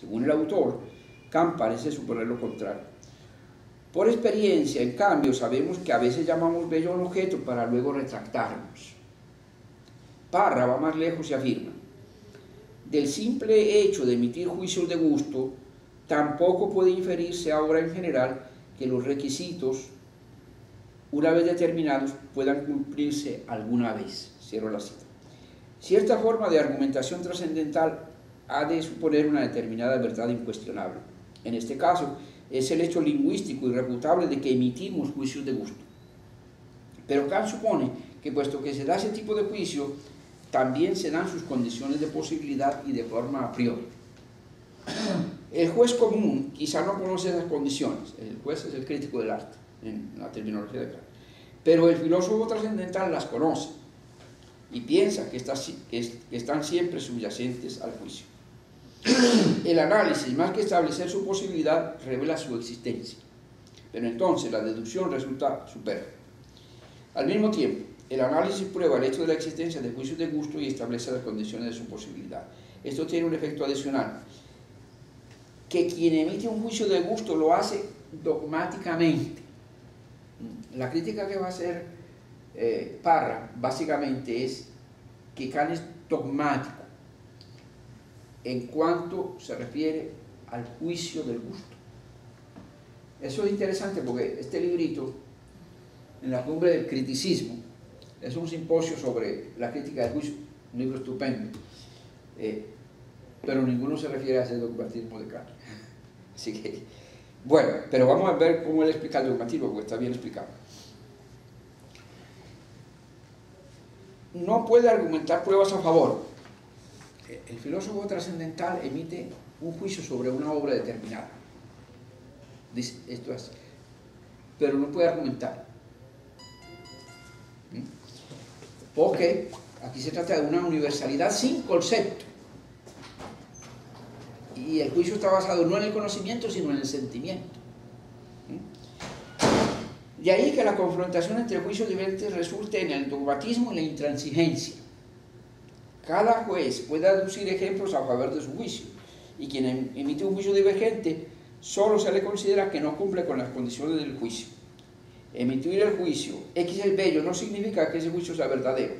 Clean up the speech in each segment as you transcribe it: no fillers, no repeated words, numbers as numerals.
Según el autor, Kant parece suponer lo contrario. Por experiencia, en cambio, sabemos que a veces llamamos bello a un objeto para luego retractarnos. Parra va más lejos y afirma: del simple hecho de emitir juicios de gusto, tampoco puede inferirse ahora en general que los requisitos, una vez determinados, puedan cumplirse alguna vez. Cierro la cita. Cierta forma de argumentación trascendental ha de suponer una determinada verdad incuestionable. En este caso, es el hecho lingüístico irrefutable de que emitimos juicios de gusto. Pero Kant supone que, puesto que se da ese tipo de juicio, también se dan sus condiciones de posibilidad y de forma a priori. El juez común quizá no conoce esas condiciones. El juez es el crítico del arte, en la terminología de Kant. Pero el filósofo trascendental las conoce y piensa que están siempre subyacentes al juicio. El análisis, más que establecer su posibilidad, revela su existencia. Pero entonces la deducción resulta superflua. Al mismo tiempo, el análisis prueba el hecho de la existencia de juicios de gusto y establece las condiciones de su posibilidad. Esto tiene un efecto adicional, que quien emite un juicio de gusto lo hace dogmáticamente. La crítica que va a hacer Parra básicamente es que Kant es dogmático en cuanto se refiere al juicio del gusto. Eso es interesante porque este librito, En la cumbre del criticismo, es un simposio sobre la crítica del juicio, un libro estupendo, pero ninguno se refiere a ese dogmatismo de Kant. Así que, bueno, pero vamos a ver cómo él explica el dogmatismo, porque está bien explicado. No puede argumentar pruebas a favor. El filósofo trascendental emite un juicio sobre una obra determinada. Dice, esto es, pero no puede argumentar. Porque aquí se trata de una universalidad sin concepto. Y el juicio está basado no en el conocimiento, sino en el sentimiento. De ahí que la confrontación entre juicios diferentes resulte en el dogmatismo y la intransigencia. Cada juez puede aducir ejemplos a favor de su juicio, y quien emite un juicio divergente solo se le considera que no cumple con las condiciones del juicio. Emitir el juicio X es bello no significa que ese juicio sea verdadero.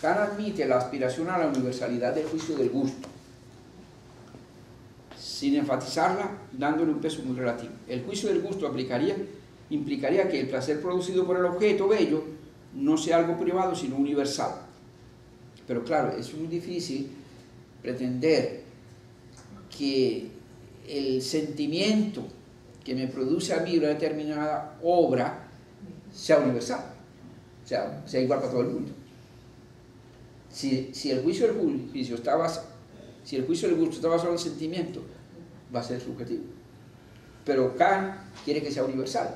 Kant admite la aspiración a la universalidad del juicio del gusto, sin enfatizarla, dándole un peso muy relativo. El juicio del gusto implicaría que el placer producido por el objeto bello no sea algo privado, sino universal. Pero claro, es muy difícil pretender que el sentimiento que me produce a mí una determinada obra sea universal, sea igual para todo el mundo. Si el juicio del juicio está basado, si el juicio del gusto está basado en el sentimiento, va a ser subjetivo. Pero Kant quiere que sea universal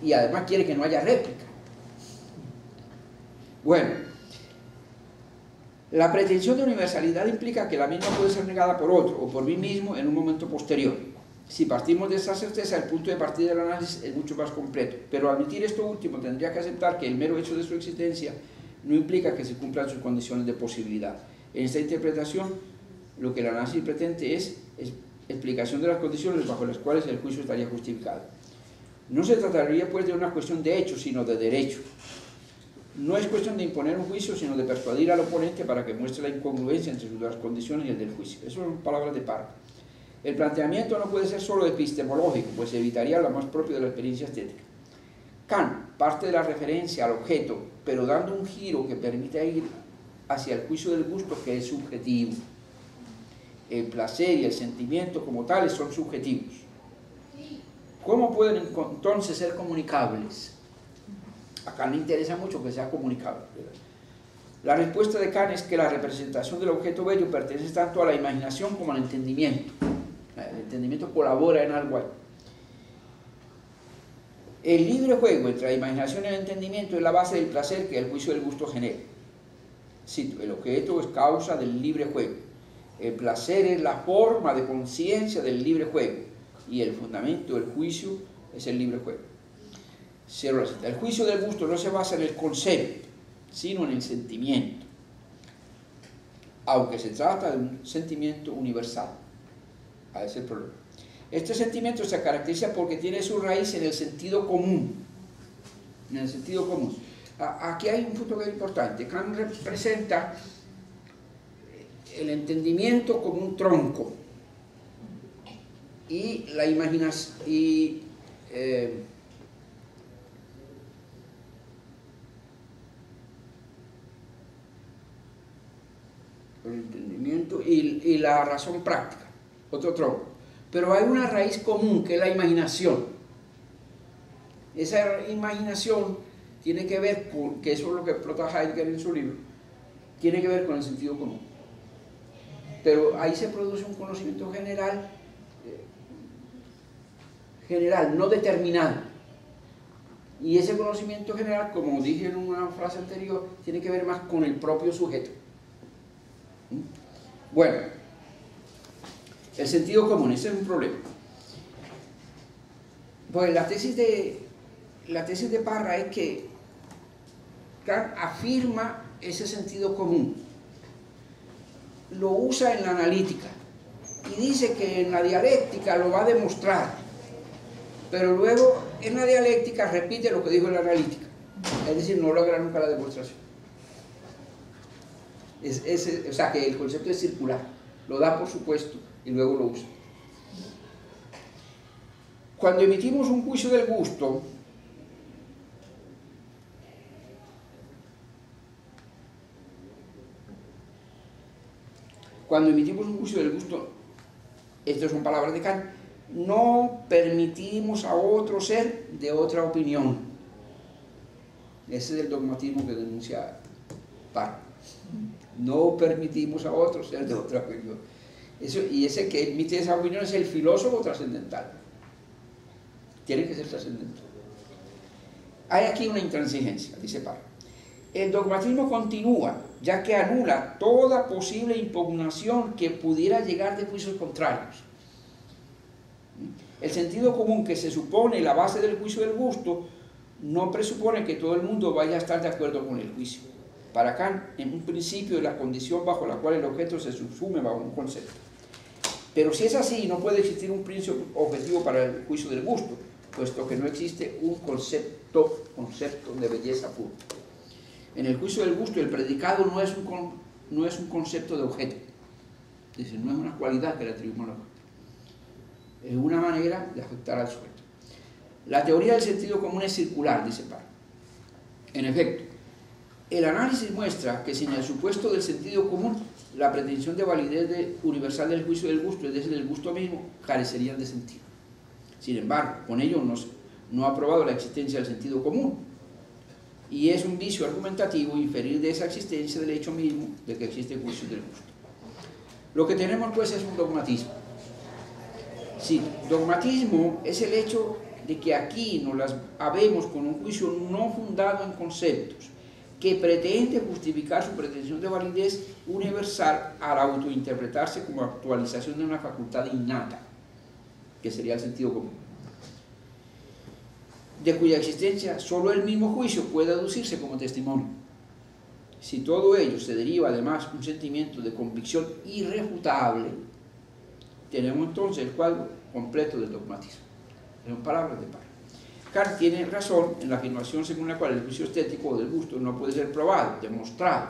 y además quiere que no haya réplica. Bueno, la pretensión de universalidad implica que la misma puede ser negada por otro o por mí mismo en un momento posterior. Si partimos de esa certeza, el punto de partida del análisis es mucho más completo, pero admitir esto último tendría que aceptar que el mero hecho de su existencia no implica que se cumplan sus condiciones de posibilidad. En esta interpretación, lo que el análisis pretende es explicación de las condiciones bajo las cuales el juicio estaría justificado. No se trataría pues de una cuestión de hecho, sino de derecho. No es cuestión de imponer un juicio, sino de persuadir al oponente para que muestre la incongruencia entre las condiciones y el del juicio. Eso son palabras de Parra. El planteamiento no puede ser solo epistemológico, pues evitaría lo más propio de la experiencia estética. Kant parte de la referencia al objeto, pero dando un giro que permite ir hacia el juicio del gusto, que es subjetivo. El placer y el sentimiento como tales son subjetivos. ¿Cómo pueden entonces ser comunicables? A Kant le interesa mucho que sea comunicable. La respuesta de Kant es que la representación del objeto bello pertenece tanto a la imaginación como al entendimiento. El entendimiento colabora en algo ahí. El libre juego entre la imaginación y el entendimiento es la base del placer que el juicio del gusto genera. Cito, el objeto es causa del libre juego. El placer es la forma de conciencia del libre juego y el fundamento del juicio es el libre juego. Cierro la cita. El juicio del gusto no se basa en el concepto, sino en el sentimiento. aunque se trata de un sentimiento universal. Ese es el problema. Este sentimiento se caracteriza porque tiene su raíz en el sentido común. En el sentido común. Aquí hay un punto que es importante. Kant representa el entendimiento como un tronco y la imaginación el entendimiento y la razón práctica, otro tronco. Pero hay una raíz común que es la imaginación. Esa imaginación tiene que ver con, que eso es lo que explota Heidegger en su libro, tiene que ver con el sentido común. Pero ahí se produce un conocimiento general, no determinado. Y ese conocimiento general, como dije en una frase anterior, tiene que ver más con el propio sujeto. Bueno, el sentido común, ese es un problema. Pues la tesis de Parra es que Kant afirma ese sentido común, lo usa en la analítica y dice que en la dialéctica lo va a demostrar, pero luego en la dialéctica repite lo que dijo en la analítica, es decir, no logra nunca la demostración. O sea que el concepto es circular, lo da por supuesto y luego lo usa. Cuando emitimos un juicio del gusto, estas son palabras de Kant, no permitimos a otro ser de otra opinión. Ese es el dogmatismo que denuncia Parra. No permitimos a otro ser de otra opinión. Y ese que emite esa opinión es el filósofo trascendental. Tiene que ser trascendental. Hay aquí una intransigencia, dice Parra. El dogmatismo continúa, ya que anula toda posible impugnación que pudiera llegar de juicios contrarios. El sentido común, que se supone la base del juicio del gusto, no presupone que todo el mundo vaya a estar de acuerdo con el juicio. Para Kant, en un principio es la condición bajo la cual el objeto se subsume bajo un concepto. Pero si es así, no puede existir un principio objetivo para el juicio del gusto, puesto que no existe un concepto de belleza pura. En el juicio del gusto, el predicado no es un concepto de objeto, es decir, no es una cualidad que le atribuimos al objeto, es una manera de afectar al sujeto. La teoría del sentido común es circular, dice Parra. En efecto, el análisis muestra que sin el supuesto del sentido común, la pretensión de validez universal del juicio del gusto, es decir, del gusto mismo, carecerían de sentido. Sin embargo, con ello no ha probado la existencia del sentido común, y es un vicio argumentativo inferir de esa existencia del hecho mismo de que existe el juicio del gusto. Lo que tenemos pues es un dogmatismo. Sí, dogmatismo es el hecho de que aquí nos las habemos con un juicio no fundado en conceptos, que pretende justificar su pretensión de validez universal al autointerpretarse como actualización de una facultad innata, que sería el sentido común, de cuya existencia solo el mismo juicio puede aducirse como testimonio. Si todo ello se deriva además un sentimiento de convicción irrefutable, tenemos entonces el cuadro completo del dogmatismo. Son palabras de Parra. Kant tiene razón en la afirmación según la cual el juicio estético o del gusto no puede ser probado, demostrado.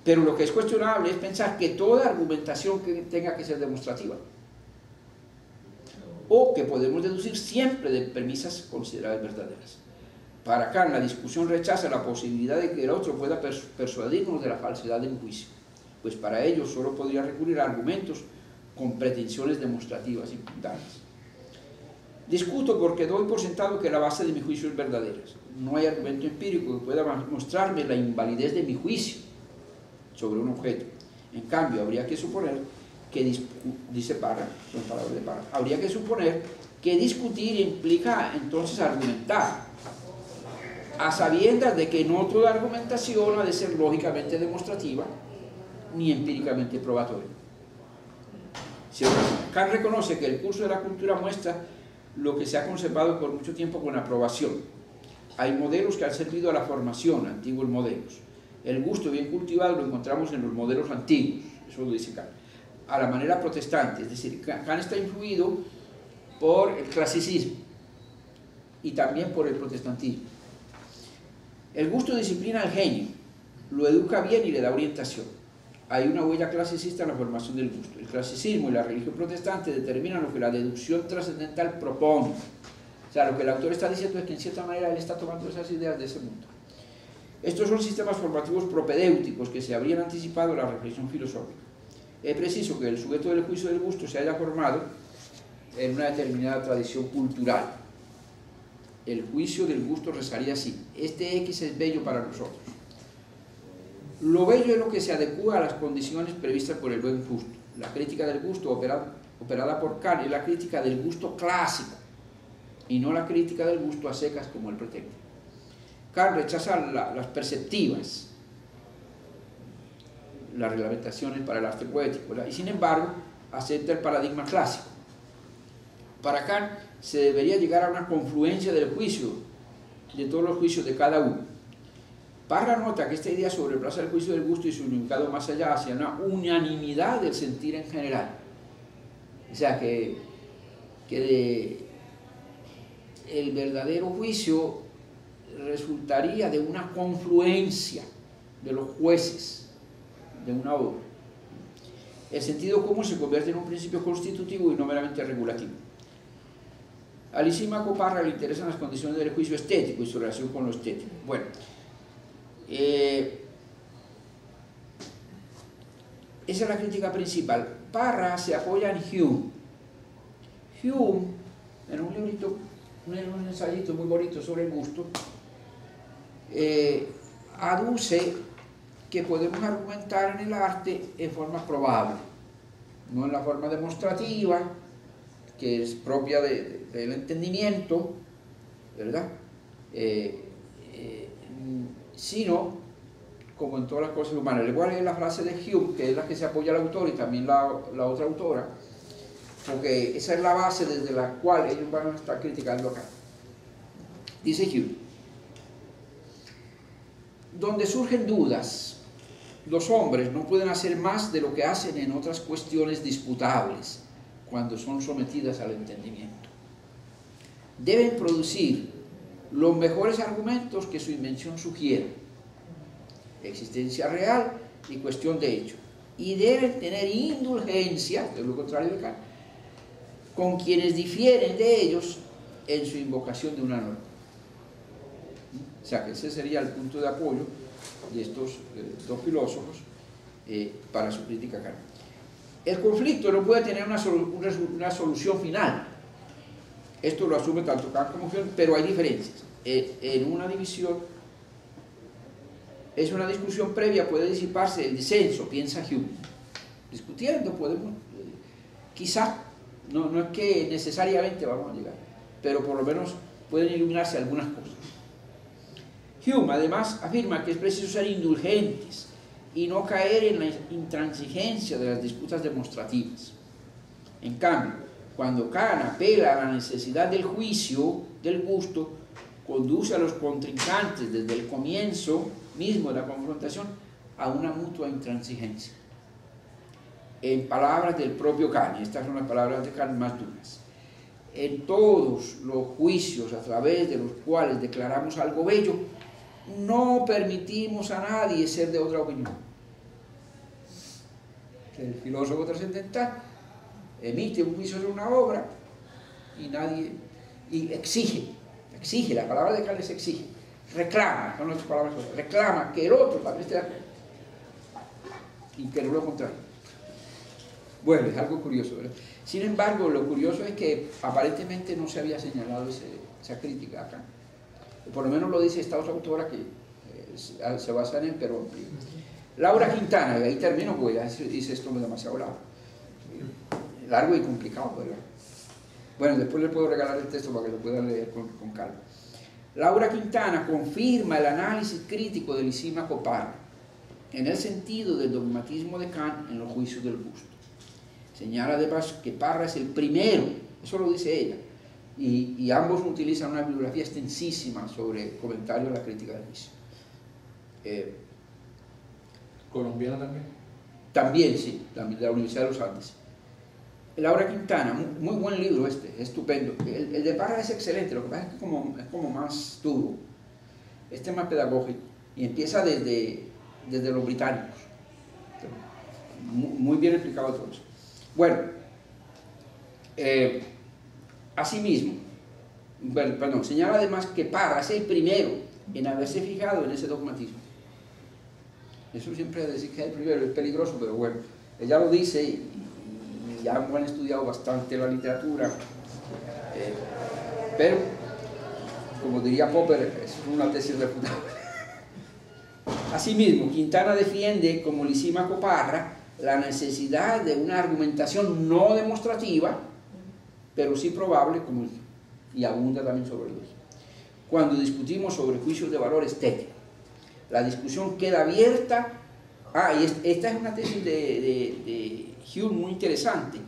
Pero lo que es cuestionable es pensar que toda argumentación que tenga que ser demostrativa, o que podemos deducir siempre de premisas consideradas verdaderas. Para Kant, la discusión rechaza la posibilidad de que el otro pueda persuadirnos de la falsedad de un juicio, pues para ello solo podría recurrir a argumentos con pretensiones demostrativas infundadas. Discuto porque doy por sentado que la base de mi juicio es verdadera. No hay argumento empírico que pueda mostrarme la invalidez de mi juicio sobre un objeto. En cambio, habría que suponer que, dice Parra, son palabras de Parra, habría que suponer que discutir implica entonces argumentar, a sabiendas de que no toda argumentación ha de ser lógicamente demostrativa ni empíricamente probatoria. Si Kant reconoce que el curso de la cultura muestra lo que se ha conservado por mucho tiempo con aprobación. Hay modelos que han servido a la formación, antiguos modelos. El gusto bien cultivado lo encontramos en los modelos antiguos, eso lo dice Kant, a la manera protestante, es decir, Kant está influido por el clasicismo y también por el protestantismo. El gusto disciplina al genio, lo educa bien y le da orientación. Hay una huella clasicista en la formación del gusto. El clasicismo y la religión protestante determinan lo que la deducción trascendental propone. O sea, lo que el autor está diciendo es que en cierta manera él está tomando esas ideas de ese mundo. Estos son sistemas formativos propedéuticos que se habrían anticipado a la reflexión filosófica. Es preciso que el sujeto del juicio del gusto se haya formado en una determinada tradición cultural. El juicio del gusto rezaría así: este X es bello para nosotros. Lo bello es lo que se adecua a las condiciones previstas por el buen gusto. La crítica del gusto operada por Kant es la crítica del gusto clásico y no la crítica del gusto a secas como él pretende. Kant rechaza las perceptivas, las reglamentaciones para el arte poético, y sin embargo acepta el paradigma clásico. Para Kant se debería llegar a una confluencia del juicio, de todos los juicios de cada uno. Parra nota que esta idea sobreplasa el juicio del gusto y su significado más allá hacia una unanimidad del sentir en general. O sea que el verdadero juicio resultaría de una confluencia de los jueces de una obra. El sentido común se convierte en un principio constitutivo y no meramente regulativo. A Lisímaco Parra le interesan las condiciones del juicio estético y su relación con lo estético. Bueno, esa es la crítica principal. Parra se apoya en Hume. Hume, en un librito, un ensayito muy bonito sobre el gusto, aduce que podemos argumentar en el arte en forma probable, no en la forma demostrativa, que es propia del entendimiento, ¿verdad? Sino como en todas las cosas humanas. Igual es la frase de Hume, que es la que se apoya el autor y también la otra autora, porque esa es la base desde la cual ellos van a estar criticando acá. Dice Hume: donde surgen dudas, los hombres no pueden hacer más de lo que hacen en otras cuestiones disputables cuando son sometidas al entendimiento. Deben producir los mejores argumentos que su invención sugiera, existencia real y cuestión de hecho, y deben tener indulgencia, que es lo contrario de Kant, con quienes difieren de ellos en su invocación de una norma. O sea que ese sería el punto de apoyo de estos dos filósofos para su crítica a Kant. El conflicto no puede tener una solución final. Esto lo asume tanto Kant como Hume, pero hay diferencias. En una división, es una discusión previa, puede disiparse el disenso, piensa Hume. Discutiendo podemos, quizá, no es que necesariamente vamos a llegar, pero por lo menos pueden iluminarse algunas cosas. Hume además afirma que es preciso ser indulgentes y no caer en la intransigencia de las disputas demostrativas. En cambio, cuando Kant apela a la necesidad del juicio, del gusto, conduce a los contrincantes desde el comienzo mismo de la confrontación a una mutua intransigencia. En palabras del propio Kant, y estas son las palabras de Kant más duras: en todos los juicios a través de los cuales declaramos algo bello, no permitimos a nadie ser de otra opinión. El filósofo trascendental emite un juicio sobre una obra y exige, la palabra de Kant es exige, reclama, son otras palabras, reclama que el otro también esté de acuerdo y que no lo contrario. Bueno, es algo curioso, ¿verdad? Sin embargo, lo curioso es que aparentemente no se había señalado esa crítica acá. Por lo menos lo dice esta otra autora que se basa en él, pero Laura Quintana, y ahí termino porque ya dice esto demasiado largo y complicado, ¿verdad? Bueno, después le puedo regalar el texto para que lo puedan leer con calma. Laura Quintana confirma el análisis crítico de Lisímaco Parra en el sentido del dogmatismo de Kant en los juicios del gusto. Señala además que Parra es el primero, eso lo dice ella, y ambos utilizan una bibliografía extensísima sobre comentarios a la crítica del juicio. ¿Colombiana también? También, sí, de la Universidad de los Andes. Laura Quintana, muy buen libro este, estupendo. El de Parra es excelente, lo que pasa es que es como más duro. Este es más pedagógico y empieza desde los británicos. Muy bien explicado todo eso. Bueno, asimismo, perdón, señala además que Parra es el primero en haberse fijado en ese dogmatismo. Eso siempre decir que es el primero es peligroso, pero bueno, ella lo dice y ya han estudiado bastante la literatura, pero, como diría Popper, es una tesis refutable. Asimismo, Quintana defiende, como Lisímaco Parra, la necesidad de una argumentación no demostrativa, pero sí probable, y abunda también sobre ello. Cuando discutimos sobre juicios de valor estético, la discusión queda abierta. Y esta es una tesis de Hume muy interesante.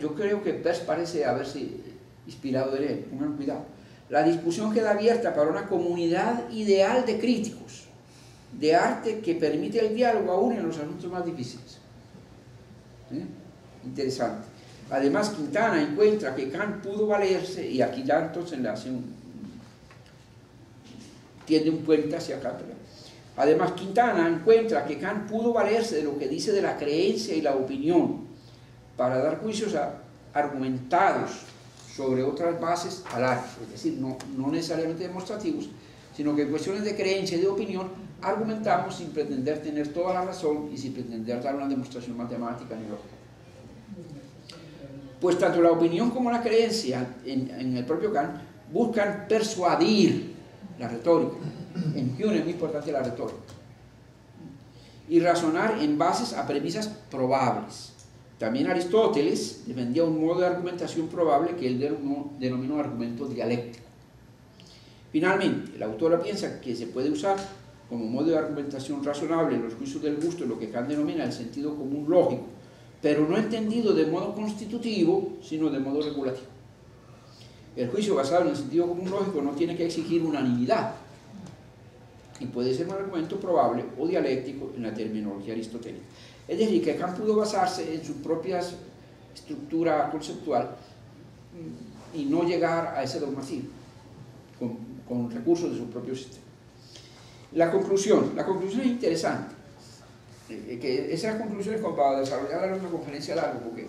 Yo creo que Peirce parece haberse inspirado en él, pongan cuidado. La discusión queda abierta para una comunidad ideal de críticos de arte que permite el diálogo aún en los asuntos más difíciles. Interesante. Además, Quintana encuentra que Kant pudo valerse, y aquí ya entonces le hace tiende un puente hacia acá, ¿verdad? Además, Quintana encuentra que Kant pudo valerse de lo que dice de la creencia y la opinión para dar juicios argumentados sobre otras bases al arte, es decir, no necesariamente demostrativos, sino que en cuestiones de creencia y de opinión argumentamos sin pretender tener toda la razón y sin pretender dar una demostración matemática ni lógica. Pues tanto la opinión como la creencia en el propio Kant buscan persuadir, la retórica. En Hume es muy importante la retórica. Y razonar en bases a premisas probables. También Aristóteles defendía un modo de argumentación probable que él denominó argumento dialéctico. Finalmente, la autora piensa que se puede usar como modo de argumentación razonable en los juicios del gusto lo que Kant denomina el sentido común lógico, pero no entendido de modo constitutivo, sino de modo regulativo. El juicio basado en el sentido común lógico no tiene que exigir unanimidad y puede ser un argumento probable o dialéctico en la terminología aristotélica. Es decir, que Kant pudo basarse en su propia estructura conceptual y no llegar a ese dogmatismo con recursos de su propio sistema. La conclusión es interesante. Que esas conclusiones, como para desarrollar una conferencia larga, porque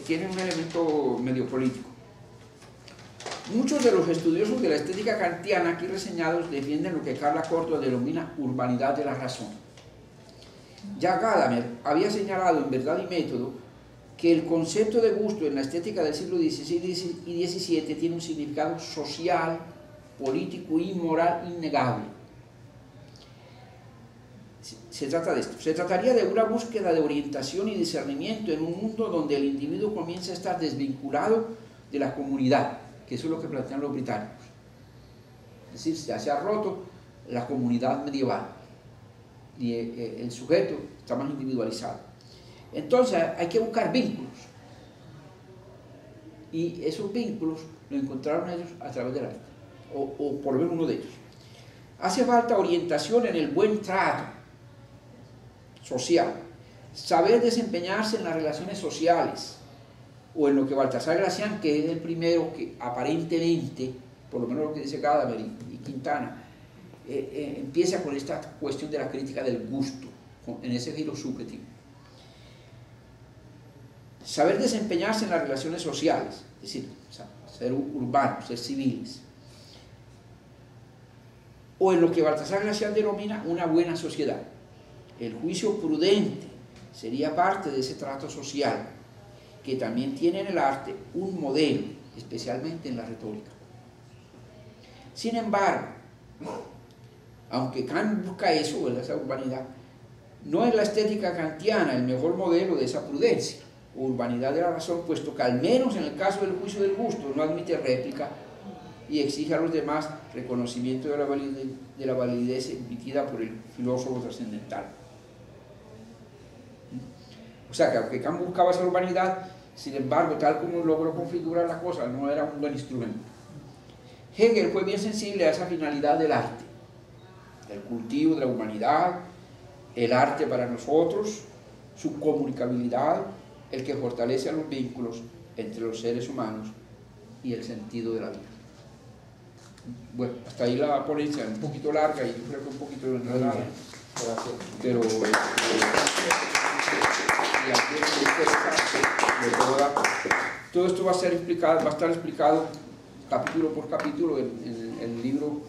tienen un elemento medio político. Muchos de los estudiosos de la estética kantiana aquí reseñados defienden lo que Carla Corto denomina urbanidad de la razón. Ya Gadamer había señalado en Verdad y Método que el concepto de gusto en la estética del siglo XVI y XVII tiene un significado social, político y moral innegable. Se trata de esto. Se trataría de una búsqueda de orientación y discernimiento en un mundo donde el individuo comienza a estar desvinculado de la comunidad, que eso es lo que plantean los británicos. Es decir, se ha roto la comunidad medieval y el sujeto está más individualizado. Entonces hay que buscar vínculos, y esos vínculos lo encontraron ellos a través del arte, o por lo menos uno de ellos. Hace falta orientación en el buen trato social, saber desempeñarse en las relaciones sociales, o en lo que Baltasar Gracián, que es el primero que aparentemente, por lo menos lo que dice Gadamer y Quintana, empieza con esta cuestión de la crítica del gusto, en ese giro subjetivo. Saber desempeñarse en las relaciones sociales, es decir, ser urbanos, ser civiles, o en lo que Baltasar Gracián denomina una buena sociedad. El juicio prudente sería parte de ese trato social, que también tiene en el arte un modelo, especialmente en la retórica. Sin embargo, aunque Kant busca eso, ¿verdad?, esa urbanidad, no es la estética kantiana el mejor modelo de esa prudencia o urbanidad de la razón, puesto que al menos en el caso del juicio del gusto no admite réplica y exige a los demás reconocimiento de la validez emitida por el filósofo trascendental. O sea que aunque Kant buscaba esa urbanidad, sin embargo, tal como logró configurar la cosa, no era un buen instrumento. Hegel fue bien sensible a esa finalidad del arte, del cultivo de la humanidad, el arte para nosotros, su comunicabilidad, el que fortalece a los vínculos entre los seres humanos y el sentido de la vida. Bueno, hasta ahí la ponencia, un poquito larga y yo creo que un poquito enredada. Gracias. Pero todo esto va a estar explicado capítulo por capítulo en el libro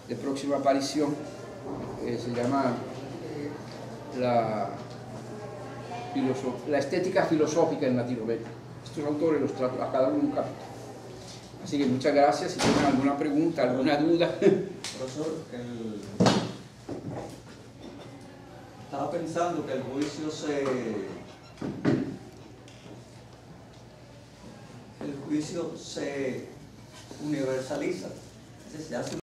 de próxima aparición, se llama la estética filosófica en Latinoamérica. Estos autores los trato a cada uno en un capítulo. Así que muchas gracias. Si tienen alguna pregunta, alguna duda. Profesor, estaba pensando que el juicio se universaliza, se hace